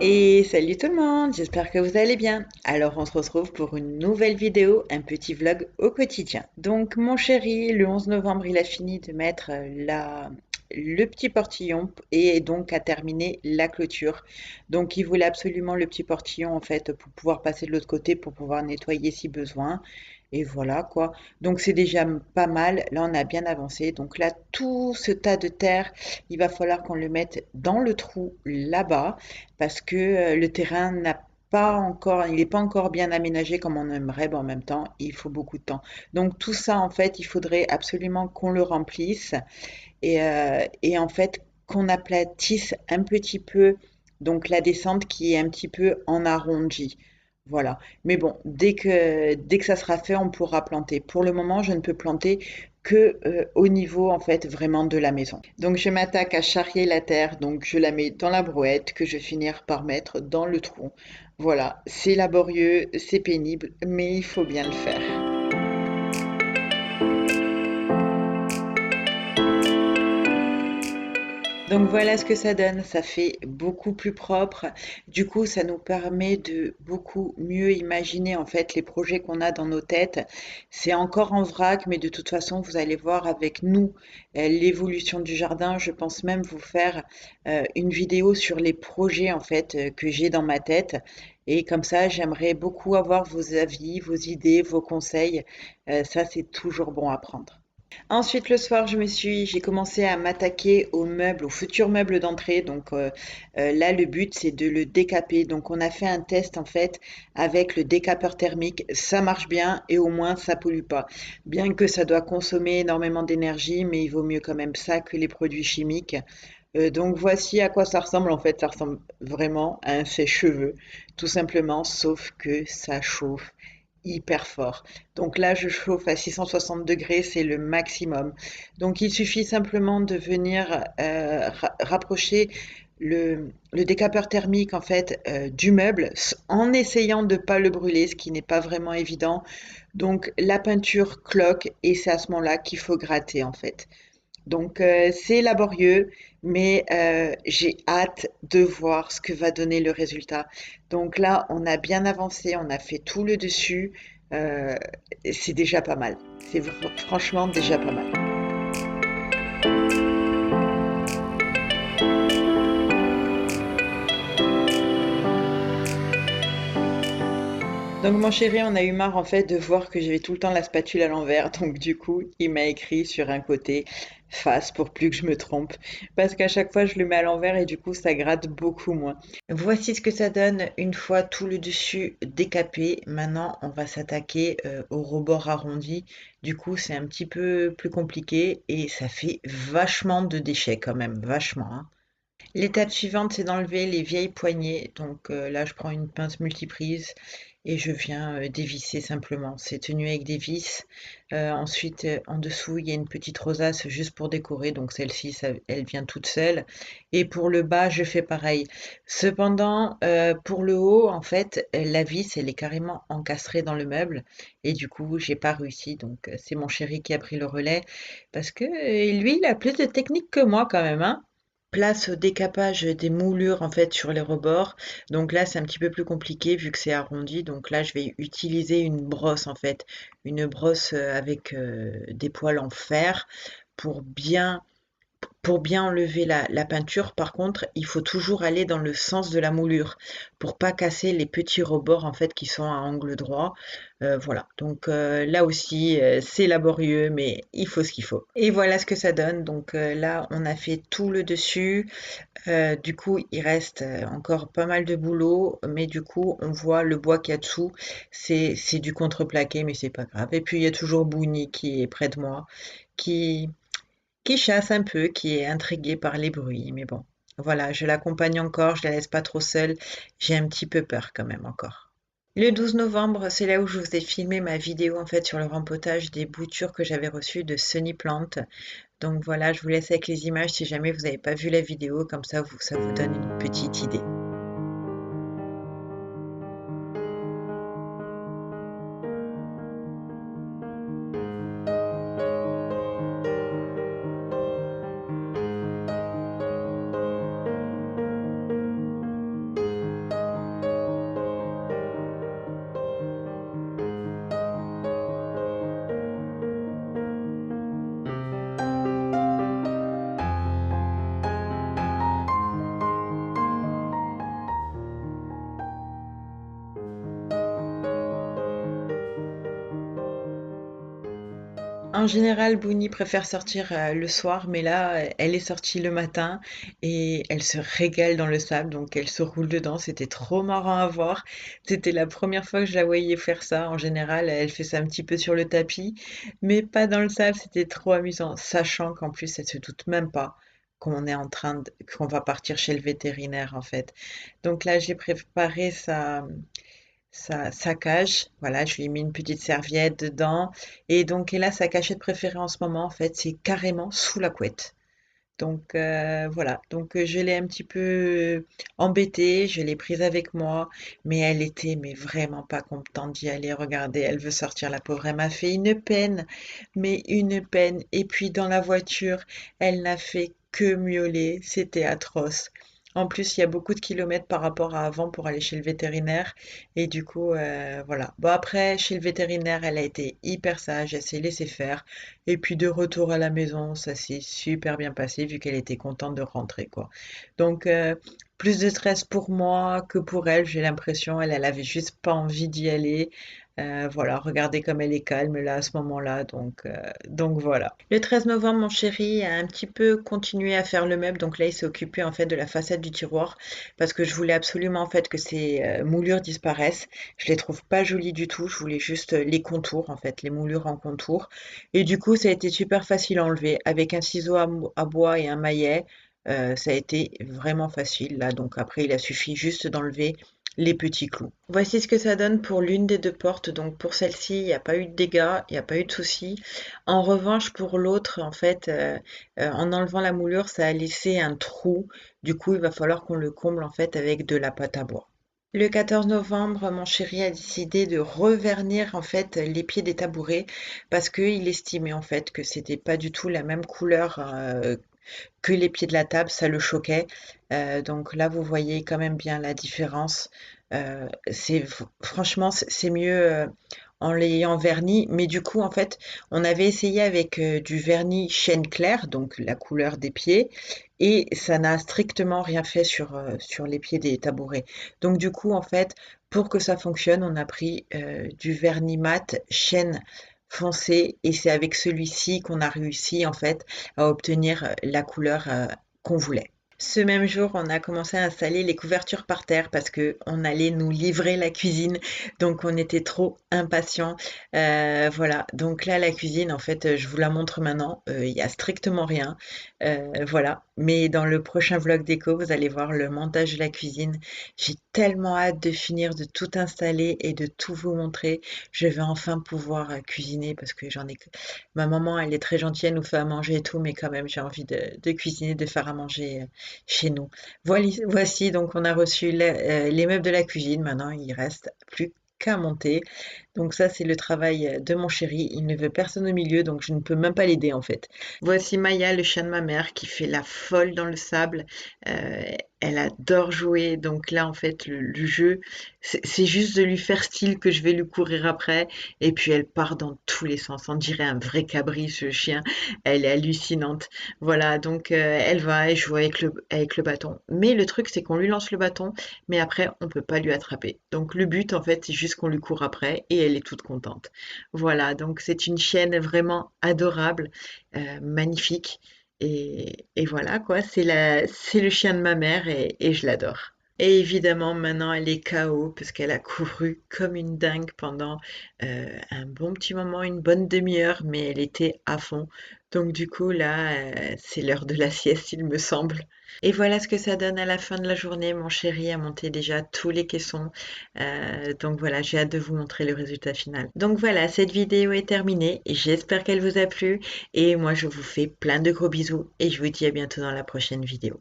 Et salut tout le monde, j'espère que vous allez bien. Alors on se retrouve pour une nouvelle vidéo, un petit vlog au quotidien. Donc mon chéri, le 11 novembre, il a fini de mettre le petit portillon et donc a terminé la clôture. Donc il voulait absolument le petit portillon en fait pour pouvoir passer de l'autre côté, pour pouvoir nettoyer si besoin. Et voilà quoi. Donc c'est déjà pas mal. Là on a bien avancé. Donc là tout ce tas de terre, il va falloir qu'on le mette dans le trou là-bas parce que le terrain n'a pas encore, il n'est pas encore bien aménagé comme on aimerait, mais en même temps, il faut beaucoup de temps. Donc tout ça, en fait, il faudrait absolument qu'on le remplisse et en fait qu'on aplatisse un petit peu donc la descente qui est un petit peu en arrondi. Voilà. Mais bon, dès que ça sera fait, on pourra planter. Pour le moment, je ne peux planter que au niveau en fait vraiment de la maison. Donc je m'attaque à charrier la terre, donc je la mets dans la brouette que je vais finir par mettre dans le trou. Voilà, c'est laborieux, c'est pénible, mais il faut bien le faire. Donc voilà ce que ça donne, ça fait beaucoup plus propre. Du coup, ça nous permet de beaucoup mieux imaginer en fait les projets qu'on a dans nos têtes. C'est encore en vrac, mais de toute façon, vous allez voir avec nous l'évolution du jardin. Je pense même vous faire une vidéo sur les projets en fait que j'ai dans ma tête. Et comme ça, j'aimerais beaucoup avoir vos avis, vos idées, vos conseils. Ça, c'est toujours bon à prendre. Ensuite, le soir, j'ai commencé à m'attaquer aux meubles, aux futurs meubles d'entrée. Donc là, le but, c'est de le décaper. Donc on a fait un test en fait avec le décapeur thermique. Ça marche bien et au moins ça pollue pas. Bien que ça doit consommer énormément d'énergie, mais il vaut mieux quand même ça que les produits chimiques. Donc voici à quoi ça ressemble. En fait, ça ressemble vraiment à un sèche-cheveux, tout simplement, sauf que ça chauffe hyper fort. Donc là, je chauffe à 660 degrés, c'est le maximum. Donc il suffit simplement de venir rapprocher le décapeur thermique en fait du meuble en essayant de ne pas le brûler, ce qui n'est pas vraiment évident. Donc la peinture cloque et c'est à ce moment-là qu'il faut gratter en fait. Donc c'est laborieux, mais j'ai hâte de voir ce que va donner le résultat. Donc là, on a bien avancé, on a fait tout le dessus. euh, c'est déjà pas mal. C'est franchement déjà pas mal. Donc mon chéri, on a eu marre en fait de voir que j'avais tout le temps la spatule à l'envers. Donc du coup, il m'a écrit sur un côté face pour plus que je me trompe. Parce qu'à chaque fois, je le mets à l'envers et du coup, ça gratte beaucoup moins. Voici ce que ça donne une fois tout le dessus décapé. Maintenant, on va s'attaquer au rebord arrondi. Du coup, c'est un petit peu plus compliqué et ça fait vachement de déchets quand même, vachement, hein. L'étape suivante, c'est d'enlever les vieilles poignées. Donc là, je prends une pince multiprise et je viens dévisser simplement. C'est tenu avec des vis. Ensuite, en dessous, il y a une petite rosace juste pour décorer. Donc celle-ci, elle vient toute seule. Et pour le bas, je fais pareil. Cependant, pour le haut, en fait, la vis, elle est carrément encastrée dans le meuble. Et du coup, j'ai pas réussi. Donc c'est mon chéri qui a pris le relais. Parce que lui, il a plus de technique que moi quand même, hein. Place au décapage des moulures en fait sur les rebords. Donc là, c'est un petit peu plus compliqué vu que c'est arrondi. Donc là, je vais utiliser une brosse en fait, une brosse avec des poils en fer pour bien pour bien enlever la peinture, par contre, il faut toujours aller dans le sens de la moulure pour pas casser les petits rebords en fait qui sont à angle droit. Voilà, donc là aussi c'est laborieux, mais il faut ce qu'il faut. Et voilà ce que ça donne. Donc là, on a fait tout le dessus. Du coup, il reste encore pas mal de boulot, mais du coup, on voit le bois qu'il y a dessous. C'est du contreplaqué, mais c'est pas grave. Et puis il y a toujours Bouni qui est près de moi, qui qui chasse un peu, qui est intriguée par les bruits, mais bon, voilà, je l'accompagne encore, je la laisse pas trop seule, j'ai un petit peu peur quand même encore. Le 12 novembre, c'est là où je vous ai filmé ma vidéo en fait sur le rempotage des boutures que j'avais reçues de Sunny Plant. Donc voilà, je vous laisse avec les images si jamais vous n'avez pas vu la vidéo, comme ça, ça vous donne une petite idée. En général, Bouni préfère sortir le soir, mais là, elle est sortie le matin et elle se régale dans le sable, donc elle se roule dedans. C'était trop marrant à voir. C'était la première fois que je la voyais faire ça. En général, elle fait ça un petit peu sur le tapis, mais pas dans le sable. C'était trop amusant, sachant qu'en plus, elle se doute même pas qu'on va partir chez le vétérinaire, en fait. Donc là, j'ai préparé sa cage. Voilà, je lui ai mis une petite serviette dedans. Et donc, et là, sa cachette préférée en ce moment, en fait, c'est carrément sous la couette. Donc voilà, donc je l'ai un petit peu embêtée, je l'ai prise avec moi, mais elle était mais vraiment pas contente d'y aller. Regardez, elle veut sortir, la pauvre, elle m'a fait une peine, mais une peine. Et puis dans la voiture, elle n'a fait que miauler, c'était atroce. En plus, il y a beaucoup de kilomètres par rapport à avant pour aller chez le vétérinaire. Et du coup, voilà. Bon, après, chez le vétérinaire, elle a été hyper sage, elle s'est laissée faire. Et puis de retour à la maison, ça s'est super bien passé vu qu'elle était contente de rentrer, quoi. Donc, plus de stress pour moi que pour elle, j'ai l'impression. Elle avait juste pas envie d'y aller. Voilà, regardez comme elle est calme là à ce moment-là. Donc voilà. Le 13 novembre, mon chéri a un petit peu continué à faire le meuble. Donc là, il s'est occupé en fait de la façade du tiroir parce que je voulais absolument en fait que ces moulures disparaissent. Je les trouve pas jolies du tout. Je voulais juste les contours en fait, les moulures en contour. Et du coup, ça a été super facile à enlever avec un ciseau à bois et un maillet. Ça a été vraiment facile là. Donc après, il a suffi juste d'enlever les petits clous. Voici ce que ça donne pour l'une des deux portes. Donc pour celle-ci, il n'y a pas eu de dégâts, il n'y a pas eu de soucis. En revanche, pour l'autre, en fait, en enlevant la moulure, ça a laissé un trou. Du coup, il va falloir qu'on le comble en fait avec de la pâte à bois. Le 14 novembre, mon chéri a décidé de revernir en fait les pieds des tabourets parce qu'il estimait en fait que c'était pas du tout la même couleur que les pieds de la table, ça le choquait. Donc là, vous voyez quand même bien la différence. Franchement, c'est mieux en l'ayant verni, mais du coup, en fait, on avait essayé avec du vernis chêne clair, donc la couleur des pieds, et ça n'a strictement rien fait sur les pieds des tabourets. Donc du coup, en fait, pour que ça fonctionne, on a pris du vernis mat chêne foncé, et c'est avec celui-ci qu'on a réussi en fait à obtenir la couleur qu'on voulait. Ce même jour, on a commencé à installer les couvertures par terre parce que on allait nous livrer la cuisine, donc on était trop impatients. Voilà, donc là la cuisine, en fait, je vous la montre maintenant. Il y a strictement rien, voilà. Mais dans le prochain vlog déco, vous allez voir le montage de la cuisine. J'ai tellement hâte de finir de tout installer et de tout vous montrer. Je vais enfin pouvoir cuisiner parce que j'en ai. Ma maman, elle est très gentille, elle nous fait à manger et tout, mais quand même, j'ai envie de cuisiner, de faire à manger chez nous. Voici, donc on a reçu les meubles de la cuisine. Maintenant, il reste plus qu'à monter. Donc ça, c'est le travail de mon chéri. Il ne veut personne au milieu, donc je ne peux même pas l'aider en fait. Voici Maya, le chien de ma mère, qui fait la folle dans le sable. Euh, Elle adore jouer. Donc là, en fait, le jeu, c'est juste de lui faire style que je vais lui courir après. Et puis elle part dans tous les sens. On dirait un vrai cabri, ce chien. Elle est hallucinante. Voilà, donc elle joue avec le bâton. Mais le truc, c'est qu'on lui lance le bâton, mais après, on peut pas lui attraper. Donc le but, en fait, c'est juste qu'on lui court après et elle est toute contente. Voilà, donc c'est une chienne vraiment adorable, magnifique. Et voilà, quoi, c'est le chien de ma mère et je l'adore. Et évidemment, maintenant, elle est KO parce qu'elle a couru comme une dingue pendant un bon petit moment, une bonne demi-heure, mais elle était à fond. Donc du coup, là, c'est l'heure de la sieste, il me semble. Et voilà ce que ça donne à la fin de la journée. Mon chéri a monté déjà tous les caissons. Donc voilà, j'ai hâte de vous montrer le résultat final. Donc voilà, cette vidéo est terminée. J'espère qu'elle vous a plu. Et moi, je vous fais plein de gros bisous et je vous dis à bientôt dans la prochaine vidéo.